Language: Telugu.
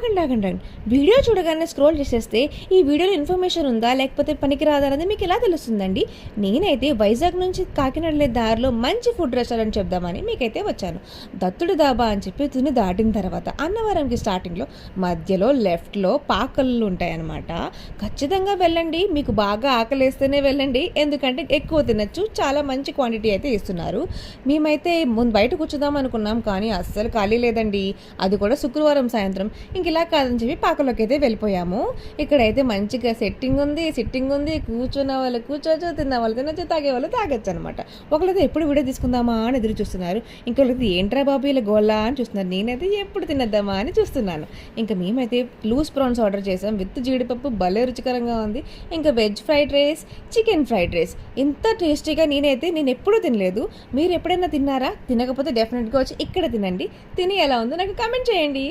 ఆగండి ఆగండి ఆగండి. వీడియో చూడగానే స్క్రోల్ చేసేస్తే ఈ వీడియోలో ఇన్ఫర్మేషన్ ఉందా లేకపోతే పనికిరాదా అనేది మీకు ఎలా తెలుస్తుందండి? నేనైతే వైజాగ్ నుంచి కాకినాడ వెళ్ళే దారిలో మంచి ఫుడ్ రెస్టారెంట్ చెప్దామని మీకైతే వచ్చాను. దత్తుడు దాబా అని చెప్పి తుని దాటిన తర్వాత అన్నవరంకి స్టార్టింగ్లో మధ్యలో లెఫ్ట్లో పాకళ్ళు ఉంటాయన్నమాట. ఖచ్చితంగా వెళ్ళండి. మీకు బాగా ఆకలేస్తేనే వెళ్ళండి, ఎందుకంటే ఎక్కువ తినచ్చు. చాలా మంచి క్వాంటిటీ అయితే ఇస్తున్నారు. మేమైతే ముందు బయట కూర్చుదాం అనుకున్నాం, కానీ అస్సలు ఖాళీ లేదండి. అది కూడా శుక్రవారం సాయంత్రం. ఇంక ఇలా కాదని చెప్పి పాకలోకి అయితే వెళ్ళిపోయాము. ఇక్కడైతే మంచిగా సెట్టింగ్ ఉంది, సిట్టింగ్ ఉంది. కూర్చున్న వాళ్ళు కూర్చోచ్చు, తిన్న వాళ్ళు తినచ్చు, తాగే వాళ్ళు తాగొచ్చు అనమాట. ఒకళ్ళైతే ఎప్పుడు వీడియో తీసుకుందామా అని ఎదురు చూస్తున్నారు, ఇంకొకళ్ళైతే ఏంట్రా బాబు ఇలా గోల్లా అని చూస్తున్నారు. నేనైతే ఎప్పుడు తినద్దామా అని చూస్తున్నాను. ఇంకా మేమైతే లూజ్ ప్రాన్స్ ఆర్డర్ చేసాం విత్ జీడిపప్పు. భలే రుచికరంగా ఉంది. ఇంకా veg fried rice, chicken fried rice. ఇంత టేస్టీగా నేను ఎప్పుడూ తినలేదు. మీరు ఎప్పుడైనా తిన్నారా? తినకపోతే డెఫినెట్గా వచ్చి ఇక్కడ తినండి. తిని ఎలా ఉందో నాకు కామెంట్ చేయండి.